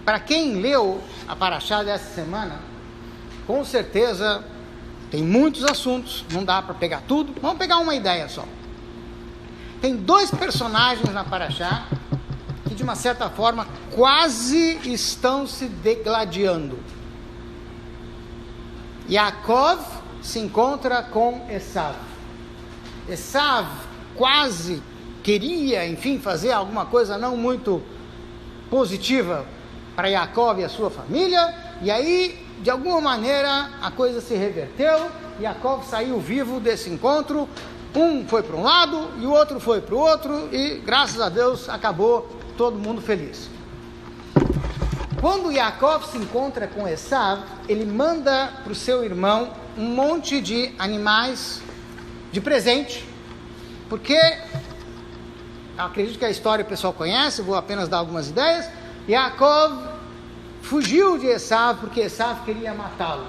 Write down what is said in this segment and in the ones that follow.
para quem leu a Parashá dessa semana, com certeza tem muitos assuntos, não dá para pegar tudo, vamos pegar uma ideia só. Tem 2 personagens na Parashá que de uma certa forma quase estão se degladiando. Yaakov se encontra com Esav. Esav quase queria, enfim, fazer alguma coisa não muito positiva para Yaakov e a sua família, e aí, de alguma maneira, a coisa se reverteu, Yaakov saiu vivo desse encontro, um foi para um lado e o outro foi para o outro, e graças a Deus acabou todo mundo feliz. Quando Yaakov se encontra com Esav, ele manda para o seu irmão um monte de animais de presente, porque acredito que a história o pessoal conhece, vou apenas dar algumas ideias. Yaakov fugiu de Esav porque Esav queria matá-lo.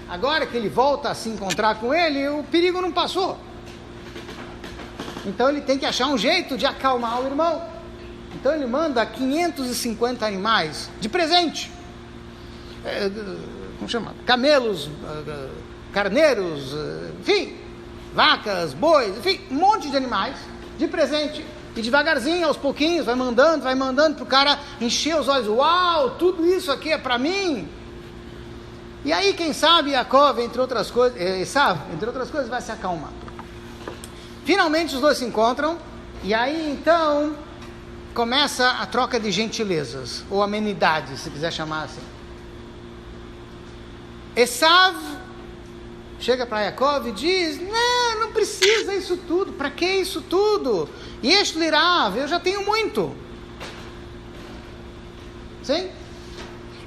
Agora que ele volta a se encontrar com ele, o perigo não passou. Então ele tem que achar um jeito de acalmar o irmão. Então ele manda 550 animais de presente. Como chama? Camelos, carneiros, enfim, vacas, bois, enfim, um monte de animais de presente. E devagarzinho, aos pouquinhos, vai mandando para o cara encher os olhos. Uau, tudo isso aqui é para mim. E aí, quem sabe, Yaakov, entre outras coisas, Esav, entre outras coisas, vai se acalmar. Finalmente os dois se encontram, e aí então começa a troca de gentilezas, ou amenidades, se quiser chamar assim. Esav chega para Yaakov e diz: não precisa isso tudo, para que isso tudo? Yesh li rav, eu já tenho muito. Sim?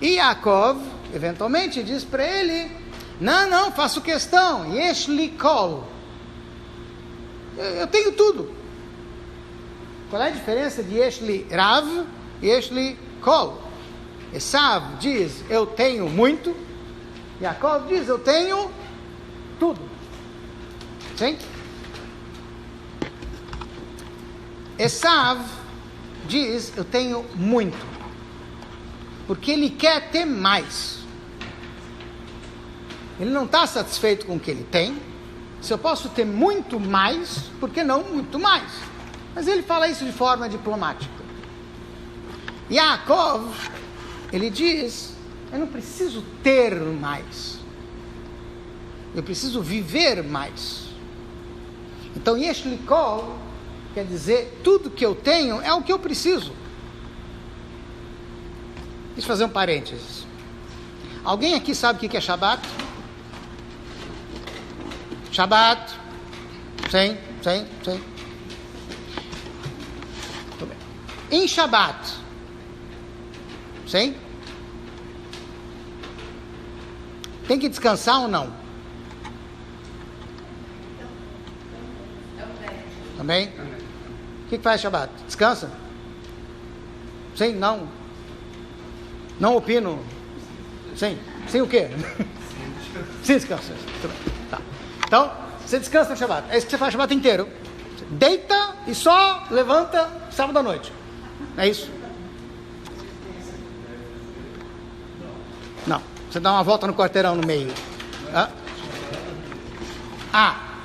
E Yaakov, eventualmente, diz para ele: não, faço questão, yesh li kol, eu tenho tudo. Qual é a diferença de yesh li rav e yesh li kol? Esav diz: eu tenho muito. Yaakov diz: eu tenho tudo. Sim? Esav diz: eu tenho muito, porque ele quer ter mais. Ele não está satisfeito com o que ele tem. Se eu posso ter muito mais, por que não muito mais? Mas ele fala isso de forma diplomática. Yaakov, ele diz: eu não preciso ter mais, eu preciso viver mais. Então, yesh li kol quer dizer, tudo que eu tenho é o que eu preciso. Deixa eu fazer um parênteses. Alguém aqui sabe o que é Shabat? Shabat? Sim. Muito bem. Em Shabat, sim? Tem que descansar ou não? Também? O que faz Shabat? Descansa? Sim? Não? Não opino? Sim? Sim o quê? Sim, descansa. Tá. Então, você descansa no Shabat. É isso que você faz o Shabat inteiro. Deita e só levanta sábado à noite. É isso? Não. Você dá uma volta no quarteirão no meio.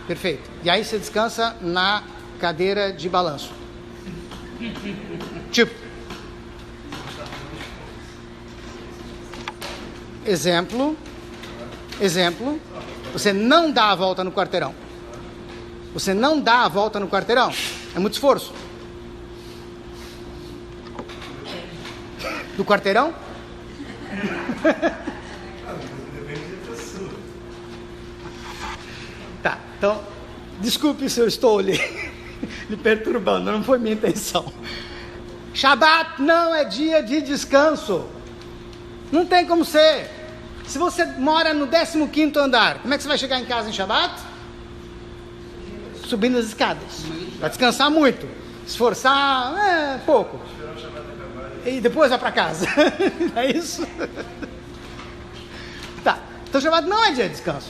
Perfeito. E aí você descansa na cadeira de balanço. Tipo. Exemplo. Você não dá a volta no quarteirão. Você não dá a volta no quarteirão. É muito esforço. Do quarteirão? Tá, então, desculpe se eu estou lhe perturbando, não foi minha intenção. Shabat não é dia de descanso. Não tem como ser. Se você mora no 15º andar, como é que você vai chegar em casa em Shabat? Subindo as escadas. Vai descansar muito. Esforçar, pouco. E depois vai para casa. É isso? Tá. Então Shabat não é dia de descanso.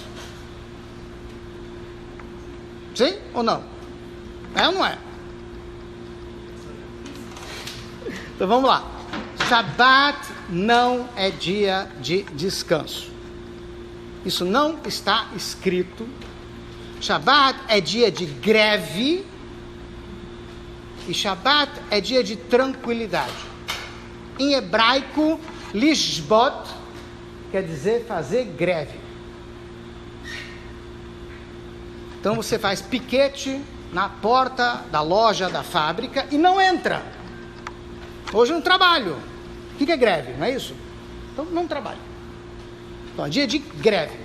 Sim ou não? É ou não é? Então vamos lá. Shabat não é dia de descanso. Isso não está escrito. Shabat é dia de greve. E Shabat é dia de tranquilidade. Em hebraico, lishbot quer dizer fazer greve. Então você faz piquete na porta da loja, da fábrica e não entra. Hoje eu não trabalho. O que é greve? Não é isso? Então não trabalho. Então é dia de greve.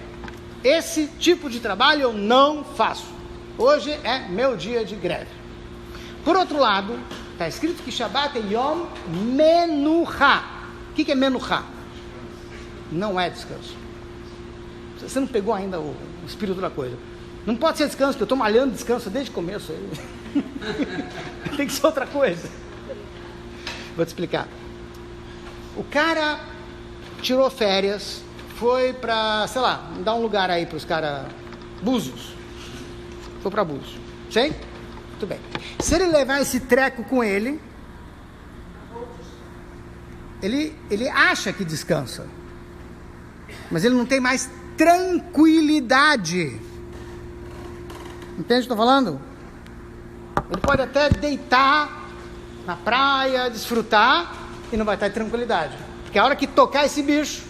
Esse tipo de trabalho eu não faço. Hoje é meu dia de greve. Por outro lado, está escrito que Shabat é Yom Menucha. O que é Menucha? Não é descanso. Você não pegou ainda o espírito da coisa. Não pode ser descanso, porque eu estou malhando descanso desde o começo. Tem que ser outra coisa. Vou te explicar. O cara tirou férias, foi para, sei lá, dar um lugar aí para os caras, Búzios. Foi para Búzios. Sim? Muito bem. Se ele levar esse treco com ele, ele acha que descansa. Mas ele não tem mais tranquilidade. Entende o que eu estou falando? Ele pode até deitar na praia, desfrutar, e não vai estar em tranquilidade. Porque a hora que tocar esse bicho,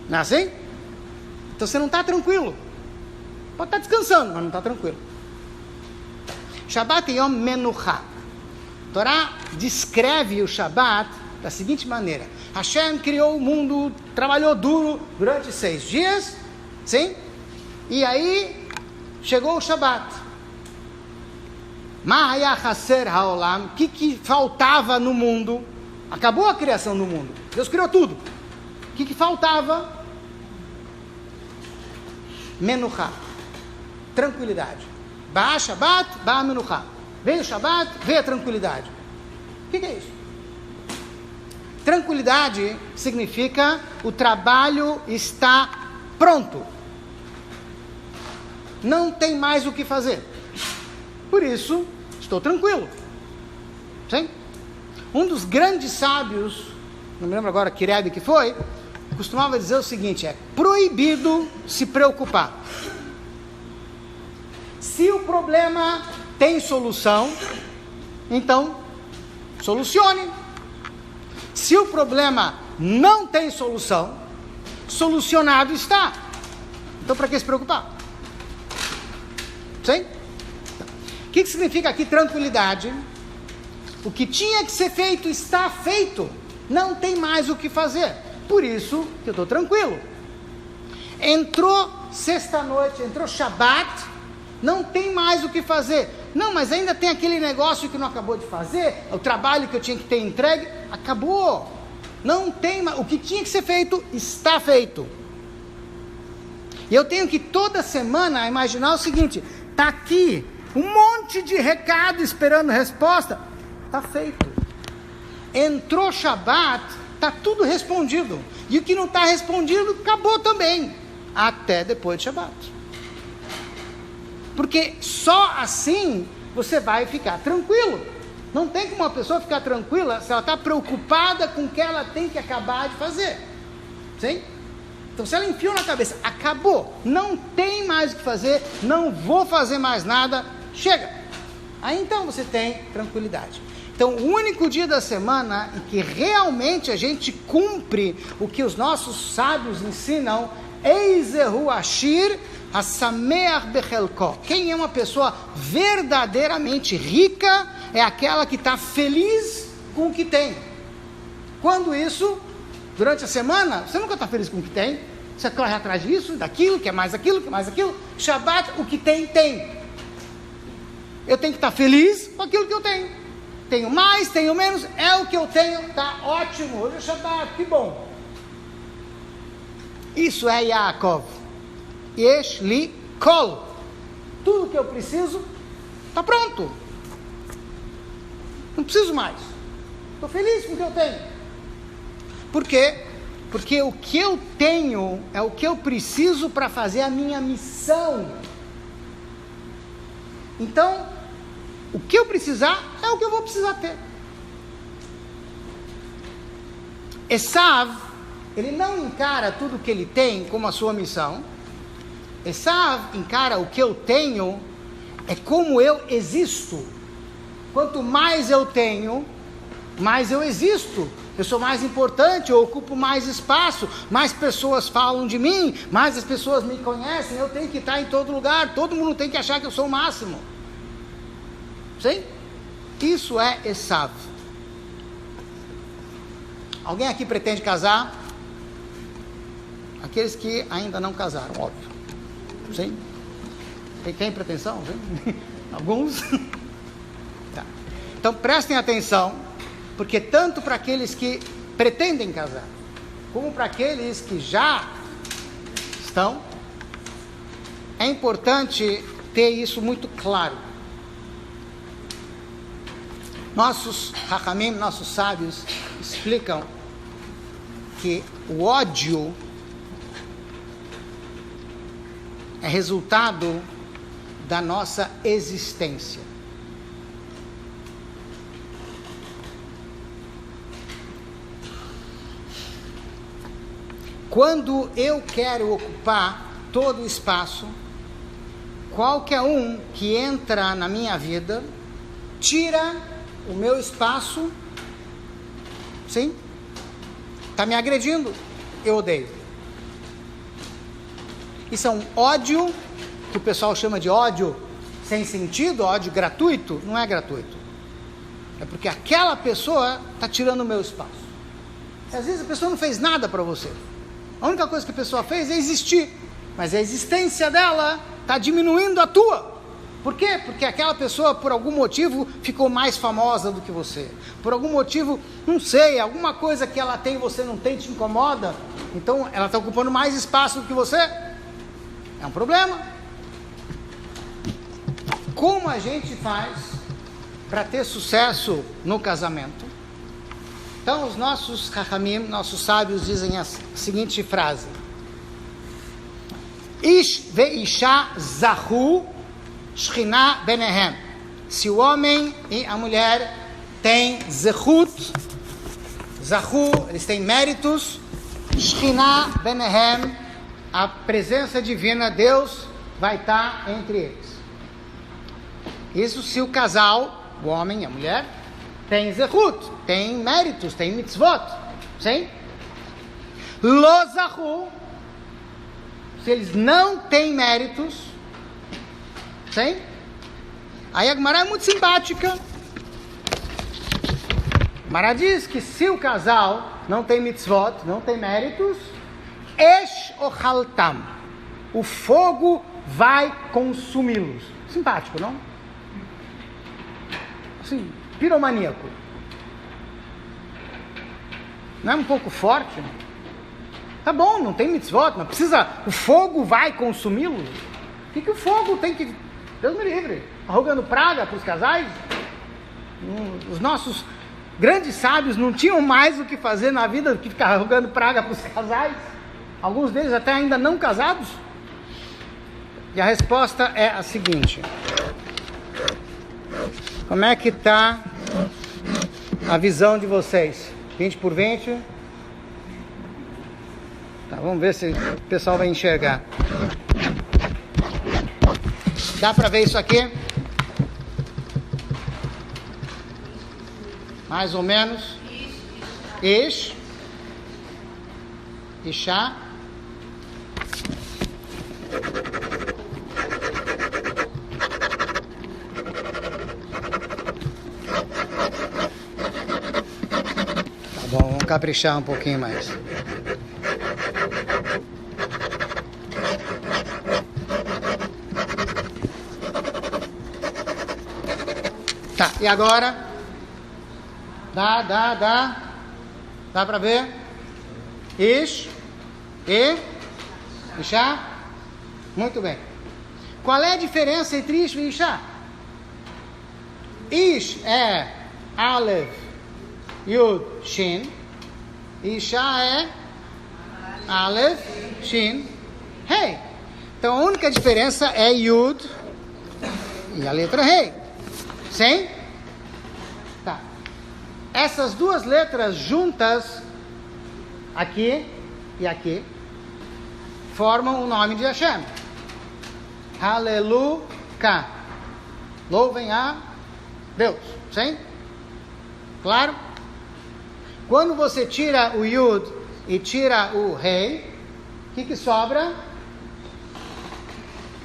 não é assim? Então você não está tranquilo. Pode estar descansando, mas não está tranquilo. Shabat Yom Menucha. A Torá descreve o Shabat da seguinte maneira: Hashem criou o mundo, trabalhou duro durante 6 dias, sim? E aí chegou o Shabat. Ma haya chaser haolam. O que faltava no mundo? Acabou a criação do mundo. Deus criou tudo. O que faltava? Menucha. Tranquilidade. Ba Shabat, ba Menucha. Veio o Shabat, veio a tranquilidade. O que é isso? Tranquilidade significa o trabalho está pronto. Não tem mais o que fazer. Por isso, estou tranquilo. Sim? Um dos grandes sábios, não me lembro agora que Rebbe que foi, costumava dizer o seguinte: é proibido se preocupar. Se o problema tem solução, então solucione. Se o problema não tem solução, solucionado está. Então para que se preocupar? Sim? O que significa aqui tranquilidade? O que tinha que ser feito está feito. Não tem mais o que fazer. Por isso que eu estou tranquilo. Entrou sexta-noite, entrou Shabat, não tem mais o que fazer. Não, mas ainda tem aquele negócio que não acabou de fazer, o trabalho que eu tinha que ter entregue, acabou. Não tem mais. O que tinha que ser feito está feito. E eu tenho que toda semana imaginar o seguinte: está aqui um monte de recado esperando resposta. Está feito. Entrou Shabat, está tudo respondido. E o que não está respondido, acabou também. Até depois de Shabat. Porque só assim você vai ficar tranquilo. Não tem como uma pessoa ficar tranquila se ela está preocupada com o que ela tem que acabar de fazer. Sim? Então se ela enfiou na cabeça, acabou, não tem mais o que fazer, não vou fazer mais nada, chega. Aí então você tem tranquilidade. Então o único dia da semana em que realmente a gente cumpre o que os nossos sábios ensinam, Eizehu Ashir Hasameach Bechelko. Quem é uma pessoa verdadeiramente rica é aquela que está feliz com o que tem. Quando isso, durante a semana, você nunca está feliz com o que tem. Você corre atrás disso, daquilo, quer mais aquilo, quer mais aquilo. Shabat, o que tem, tem. Eu tenho que estar feliz com aquilo que eu tenho. Tenho mais, tenho menos, é o que eu tenho, está ótimo. Hoje é Shabat, que bom. Isso é Yaakov. Yesh li kol. Tudo que eu preciso está pronto. Não preciso mais. Estou feliz com o que eu tenho. Por quê? Porque o que eu tenho é o que eu preciso para fazer a minha missão. Então, o que eu precisar é o que eu vou precisar ter. Esav, ele não encara tudo que ele tem como a sua missão. Esav encara o que eu tenho é como eu existo. Quanto mais eu tenho, mais eu existo. Eu sou mais importante, eu ocupo mais espaço, mais pessoas falam de mim, mais as pessoas me conhecem, eu tenho que estar em todo lugar, todo mundo tem que achar que eu sou o máximo. Sim? Isso é Esav. Alguém aqui pretende casar? Aqueles que ainda não casaram, óbvio. Sim? Tem pretensão? Sim? Alguns? Tá. Então prestem atenção, porque tanto para aqueles que pretendem casar, como para aqueles que já estão, é importante ter isso muito claro. Nossos Hachamim, nossos sábios, explicam que o ódio é resultado da nossa existência. Quando eu quero ocupar todo o espaço, qualquer um que entra na minha vida, tira o meu espaço, sim? Está me agredindo, eu odeio. Isso é um ódio, que o pessoal chama de ódio sem sentido, ódio gratuito. Não é gratuito. É porque aquela pessoa está tirando o meu espaço. Às vezes a pessoa não fez nada para você. A única coisa que a pessoa fez é existir. Mas a existência dela está diminuindo a tua. Por quê? Porque aquela pessoa, por algum motivo, ficou mais famosa do que você. Por algum motivo, não sei, alguma coisa que ela tem e você não tem te incomoda. Então, ela está ocupando mais espaço do que você. É um problema. Como a gente faz para ter sucesso no casamento? Então, os nossos Chachamim, nossos sábios, dizem a seguinte frase: Ish ve'isha zahu Shekhinah benehem. Se o homem e a mulher têm zechut, zahu, eles têm méritos, Shekhinah benehem, a presença divina, Deus vai estar entre eles. Isso se o casal, o homem e a mulher, tem zechut, tem méritos, tem mitzvot, sim? Lo zahu, se eles não têm méritos, sim? Aí a Gemara é muito simpática. A Gemara diz que se o casal não tem mitzvot, não tem méritos, esh ochaltam, o fogo vai consumi-los. Simpático, não? Assim, piromaníaco. Não é um pouco forte? Tá bom, não tem mitzvot, mas precisa, o fogo vai consumi-los? O que o fogo tem que... Deus me livre, arrogando praga para os casais? Os nossos grandes sábios não tinham mais o que fazer na vida do que ficar arrogando praga para os casais? Alguns deles até ainda não casados? E a resposta é a seguinte: como é que está a visão de vocês? 20 por 20? Tá, vamos ver se o pessoal vai enxergar. Dá para ver isso aqui? Mais ou menos. Ish. Ishá. Tá bom, vamos caprichar um pouquinho mais. Tá, e agora? Dá pra ver? Ish. E? Ishá? Muito bem. Qual é a diferença entre Ish e Ishá? Ish é Aleph, Yud, Shin. Ishá é Aleph, Shin, Rei. Então a única diferença é Yud e a letra Rei. Sim? Tá. Essas duas letras juntas aqui e aqui, formam o nome de Hashem. Aleluia. Louvem a Deus. Sim? Claro? Quando você tira o Yud e tira o Rei, o que sobra?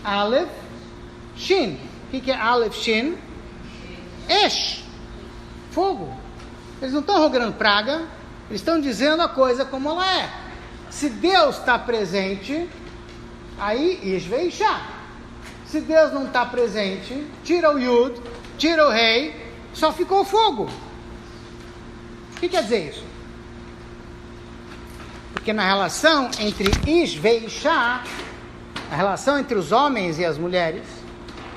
Aleph, Shin. O que é Aleph, Shin? Esh. Fogo. Eles não estão rogando praga, eles estão dizendo a coisa como ela é. Se Deus está presente, aí Ish Veishá. Se Deus não está presente, tira o Yud, tira o Rei, só ficou fogo. O que quer dizer isso? Porque na relação entre Ish Veishá, a relação entre os homens e as mulheres,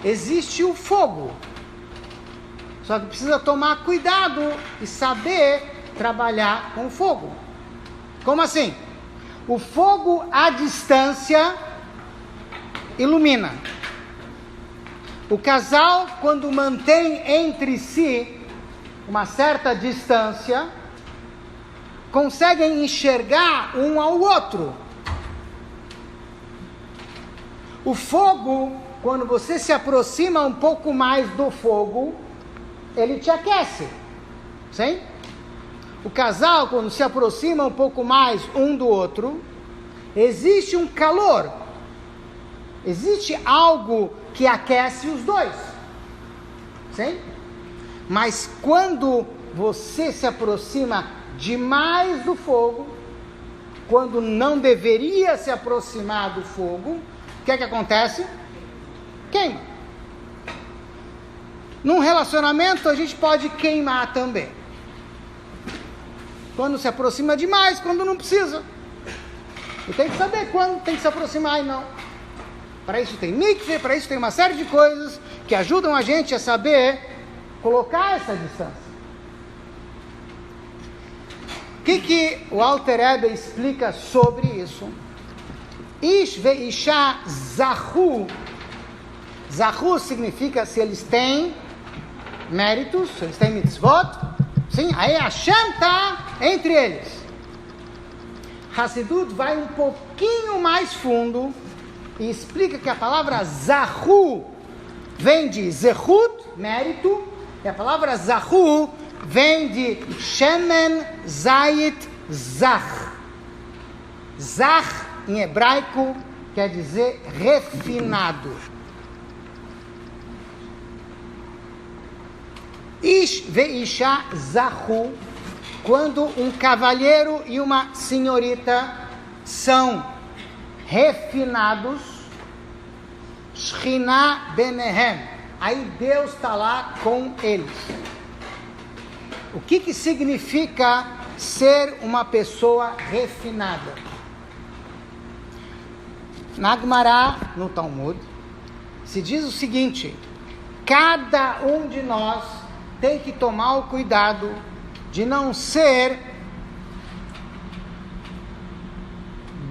existe o fogo. Só que precisa tomar cuidado e saber trabalhar com o fogo. Como assim? O fogo à distância ilumina. O casal, quando mantém entre si uma certa distância, conseguem enxergar um ao outro. O fogo, quando você se aproxima um pouco mais do fogo, ele te aquece. Sim? O casal, quando se aproxima um pouco mais um do outro, existe um calor. Existe algo que aquece os dois. Sim? Mas quando você se aproxima demais do fogo, quando não deveria se aproximar do fogo, o que é que acontece? Queima. Num relacionamento a gente pode queimar também. Quando se aproxima demais, quando não precisa. E tem que saber quando tem que se aproximar e não. Para isso tem mikve, para isso tem uma série de coisas que ajudam a gente a saber colocar essa distância. O que o Alter Rebbe explica sobre isso? Ish ve'isha zahu. Zahu significa se eles têm méritos, se eles têm mitzvot. Sim, aí Hashem está entre eles. Hassidut vai um pouquinho mais fundo e explica que a palavra zahu vem de zehut, mérito, e a palavra zahu vem de shemen zayit zach. Zach, em hebraico, quer dizer refinado. Ish ve'isha zahu, quando um cavalheiro e uma senhorita são refinados, Shechina benehem, aí Deus está lá com eles. O que significa ser uma pessoa refinada? Na Gemara, no Talmud, se diz o seguinte: cada um de nós tem que tomar o cuidado de não ser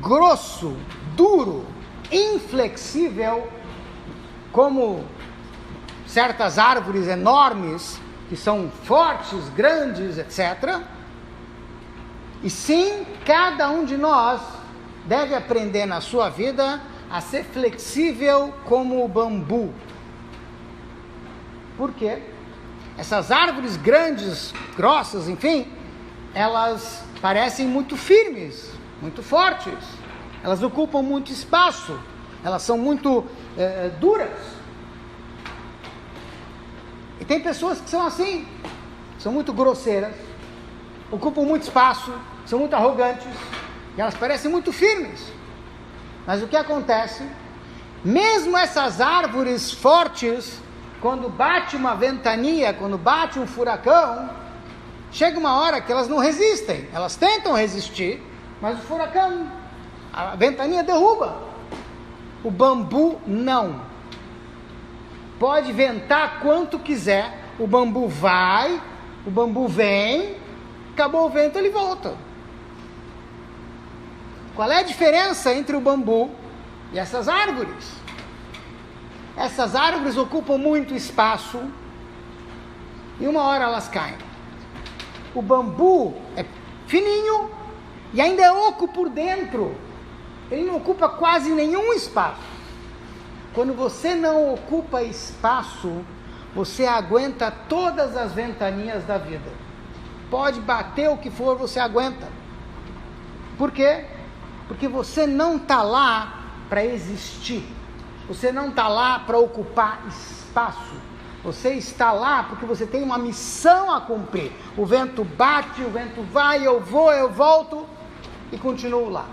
grosso, duro, inflexível, como certas árvores enormes, que são fortes, grandes, etc. E sim, cada um de nós deve aprender na sua vida a ser flexível como o bambu. Por quê? Essas árvores grandes, grossas, enfim, elas parecem muito firmes, muito fortes. Elas ocupam muito espaço. Elas são muito duras. E tem pessoas que são assim, são muito grosseiras, ocupam muito espaço, são muito arrogantes, e elas parecem muito firmes. Mas o que acontece? Mesmo essas árvores fortes, quando bate uma ventania, quando bate um furacão, chega uma hora que elas não resistem. Elas tentam resistir, mas o furacão, a ventania derruba. O bambu não. Pode ventar quanto quiser, o bambu vai, o bambu vem, acabou o vento, ele volta. Qual é a diferença entre o bambu e essas árvores? Essas árvores ocupam muito espaço e uma hora elas caem. O bambu é fininho E ainda é oco por dentro. Ele não ocupa quase nenhum espaço. Quando você não ocupa espaço, você aguenta todas as ventanias da vida. Pode bater o que for, você aguenta. Por quê? Porque você não está lá para existir. Você não está lá para ocupar espaço. Você está lá porque você tem uma missão a cumprir. O vento bate, o vento vai, eu vou, eu volto e continuo lá.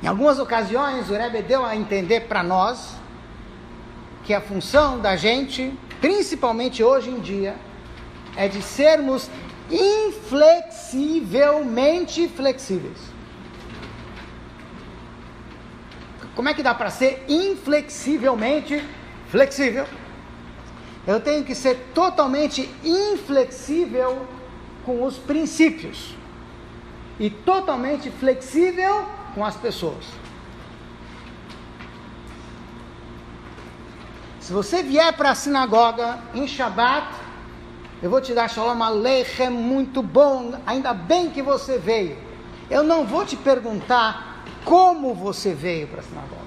Em algumas ocasiões, o Rebbe deu a entender para nós que a função da gente, principalmente hoje em dia, é de sermos inflexivelmente flexíveis. Como é que dá para ser inflexivelmente flexível? Eu tenho que ser totalmente inflexível com os princípios e totalmente flexível com as pessoas. Se você vier para a sinagoga em Shabbat, eu vou te dar Shalom Aleichem, muito bom, ainda bem que você veio. Eu não vou te perguntar como você veio para a sinagoga.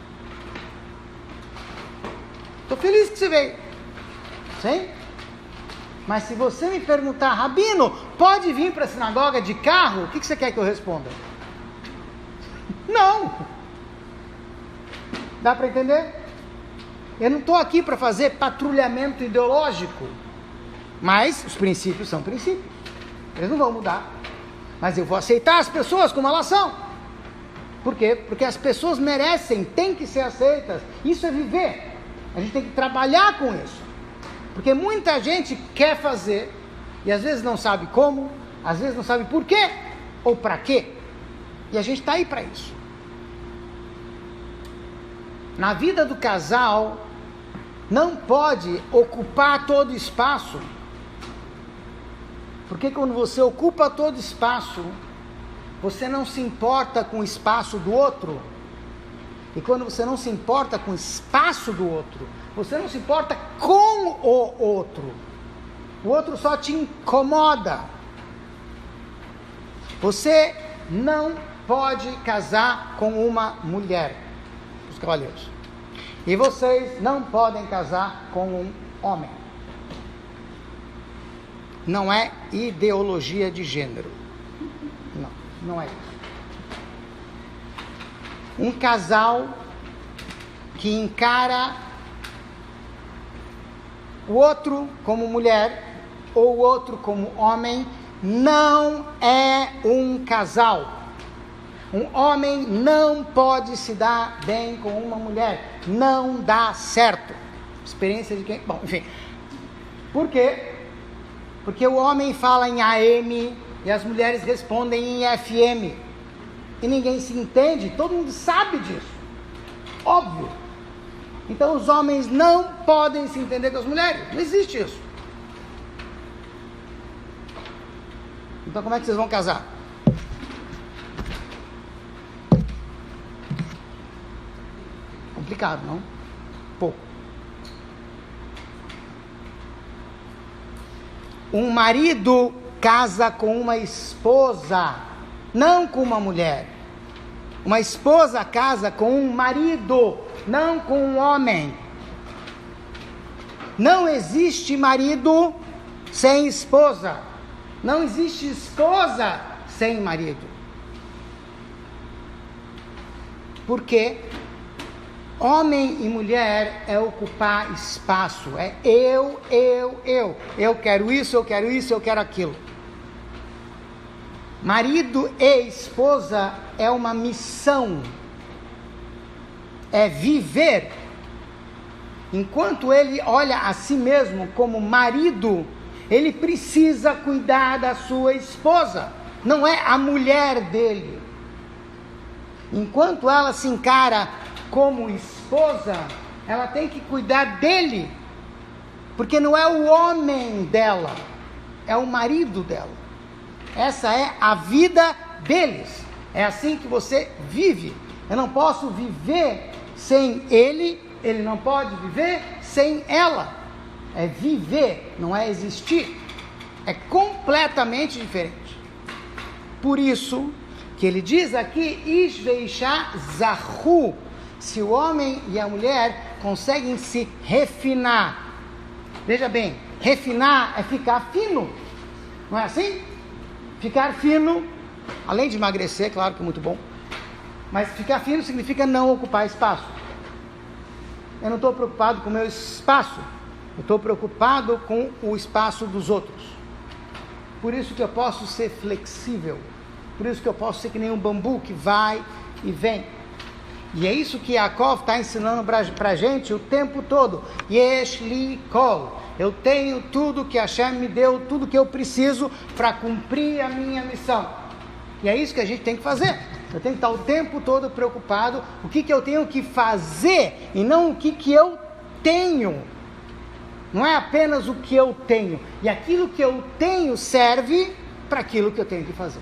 Estou feliz que você veio. Sim? Mas se você me perguntar, Rabino, pode vir para a sinagoga de carro? O que você quer que eu responda? Não. Dá para entender? Eu não estou aqui para fazer patrulhamento ideológico. Mas os princípios são princípios. Eles não vão mudar. Mas eu vou aceitar as pessoas como elas são. Por quê? Porque as pessoas merecem, têm que ser aceitas. Isso é viver. A gente tem que trabalhar com isso. Porque muita gente quer fazer, e às vezes não sabe como, às vezes não sabe por quê, ou para quê. E a gente está aí para isso. Na vida do casal, não pode ocupar todo o espaço. Porque quando você ocupa todo o espaço, você não se importa com o espaço do outro. E quando você não se importa com o espaço do outro, você não se importa com o outro. O outro só te incomoda. Você não pode casar com uma mulher, os cavalheiros. E vocês não podem casar com um homem. Não é ideologia de gênero. Não, não é isso. Um casal que encara o outro como mulher ou o outro como homem não é um casal. Um homem não pode se dar bem com uma mulher. Não dá certo. Experiência de quem? Bom, enfim. Por quê? Porque o homem fala em AM e as mulheres respondem em FM. E ninguém se entende, todo mundo sabe disso. Óbvio. Então os homens não podem se entender com as mulheres. Não existe isso. Então como é que vocês vão casar? Complicado, não? Pouco. Um marido casa com uma esposa, não com uma mulher. Uma esposa casa com um marido, não com um homem. Não existe marido sem esposa. Não existe esposa sem marido. Por quê? Homem e mulher é ocupar espaço. É eu. Eu quero isso, eu quero isso, eu quero aquilo. Marido e esposa é uma missão. É viver. Enquanto ele olha a si mesmo como marido, ele precisa cuidar da sua esposa. Não é a mulher dele. Enquanto ela se encara como esposa, ela tem que cuidar dele. Porque não é o homem dela, é o marido dela. Essa é a vida deles. É assim que você vive. Eu não posso viver sem ele, ele não pode viver sem ela. É viver, não é existir. É completamente diferente. Por isso que ele diz aqui, Ish veisha zahu, se o homem e a mulher conseguem se refinar. Veja bem, refinar é ficar fino, não é assim? Ficar fino, além de emagrecer, claro que é muito bom, mas ficar fino significa não ocupar espaço. Eu não estou preocupado com o meu espaço, eu estou preocupado com o espaço dos outros. Por isso que eu posso ser flexível, por isso que eu posso ser que nem um bambu que vai e vem. E é isso que Yaakov está ensinando para a gente o tempo todo. Yesh li kol. Eu tenho tudo que Hashem me deu, tudo que eu preciso para cumprir a minha missão. E é isso que a gente tem que fazer. Eu tenho que estar o tempo todo preocupado o que eu tenho que fazer e não o que eu tenho. Não é apenas o que eu tenho. E aquilo que eu tenho serve para aquilo que eu tenho que fazer.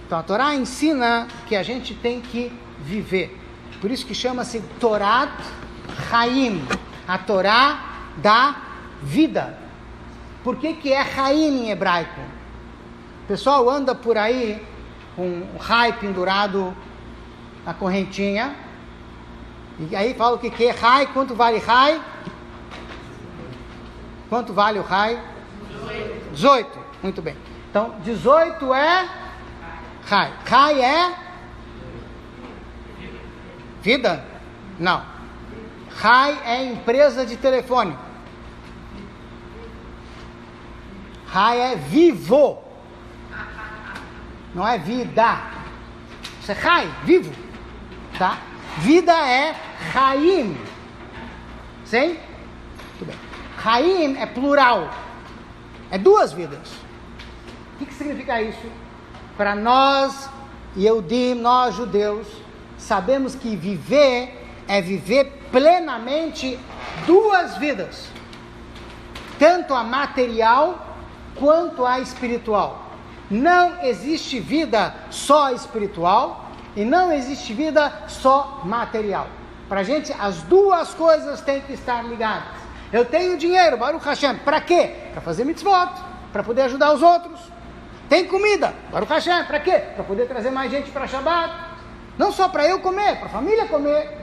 Então a Torá ensina que a gente tem que viver. Por isso que chama-se Torat Chaim. A Torá da vida. Por que é Chaim em hebraico? O pessoal anda por aí com um rai pendurado na correntinha. E aí fala o que é rai, quanto vale rai? Quanto vale o rai? 18. Muito bem. Então 18 é... Rai. Rai é vida? Não. Rai é empresa de telefone. Rai é vivo. Não é vida. Isso é Rai, vivo. Tá? Vida é Chaim. Sim? Muito bem. Chaim é plural. É duas vidas. O que significa isso? Para nós, Yehudim, nós judeus, sabemos que viver é viver plenamente duas vidas. Tanto a material quanto a espiritual. Não existe vida só espiritual e não existe vida só material. Para a gente, as duas coisas têm que estar ligadas. Eu tenho dinheiro, Baruch Hashem, para quê? Para fazer mitzvot, para poder ajudar os outros. Tem comida, Baruch Hashem, para quê? Para poder trazer mais gente para Shabbat. Não só para eu comer, para a família comer.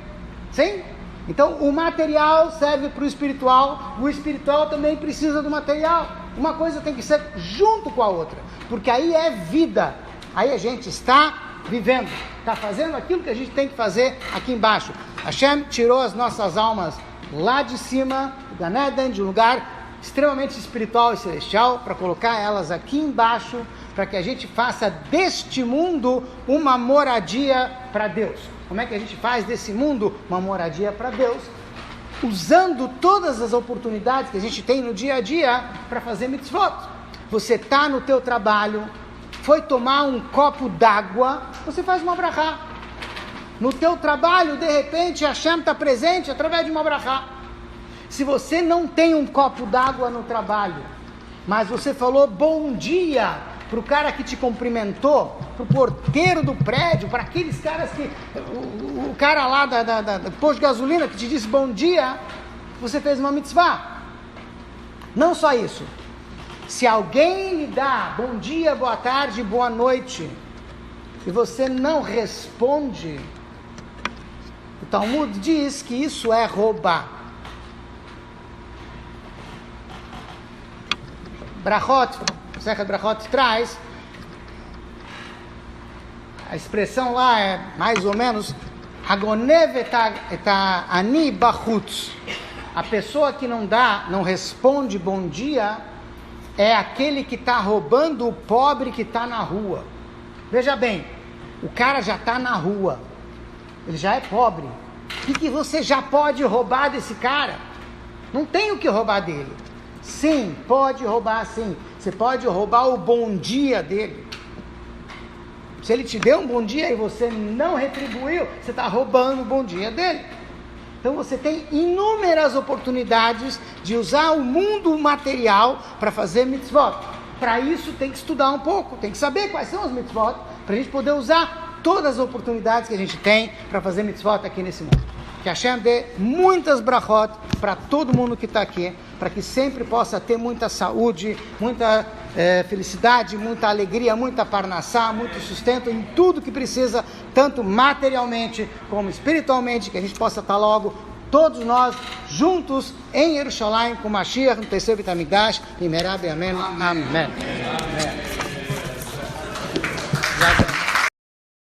Sim? Então, o material serve para o espiritual também precisa do material. Uma coisa tem que ser junto com a outra, porque aí é vida. Aí a gente está vivendo, está fazendo aquilo que a gente tem que fazer aqui embaixo. Hashem tirou as nossas almas lá de cima, do Gan Eden, de um lugar extremamente espiritual e celestial, para colocar elas aqui embaixo, para que a gente faça deste mundo uma moradia para Deus. Como é que a gente faz desse mundo uma moradia para Deus? Usando todas as oportunidades que a gente tem no dia a dia para fazer mitzvot. Você está no teu trabalho, foi tomar um copo d'água, você faz uma brachá. No teu trabalho, de repente, Hashem está presente através de uma brachá. Se você não tem um copo d'água no trabalho, mas você falou bom dia para o cara que te cumprimentou, para o porteiro do prédio, para aqueles caras que... O cara lá do posto de gasolina que te disse bom dia, você fez uma mitzvah. Não só isso. Se alguém lhe dá bom dia, boa tarde, boa noite, e você não responde, o Talmud diz que isso é roubar. Brachot, Sechet Brachot traz, a expressão lá é mais ou menos Hagonev et ani bachutz. A pessoa que não responde bom dia é aquele que está roubando o pobre que está na rua. Veja bem, o cara já está na rua, ele já é pobre. O que você já pode roubar desse cara? Não tem o que roubar dele. Sim, pode roubar sim. Você pode roubar o bom dia dele. Se ele te deu um bom dia e você não retribuiu, você está roubando o bom dia dele. Então você tem inúmeras oportunidades de usar o mundo material para fazer mitzvot. Para isso tem que estudar um pouco, tem que saber quais são os mitzvot, para a gente poder usar todas as oportunidades que a gente tem para fazer mitzvot aqui nesse mundo. Que Hashem dê muitas brachot para todo mundo que está aqui, para que sempre possa ter muita saúde, muita felicidade, muita alegria, muita parnassá, muito sustento em tudo que precisa, tanto materialmente como espiritualmente, que a gente possa estar logo todos nós juntos em Jerusalém com Mashiach no terceiro Beit HaMikdash, em Merab, amém, amém.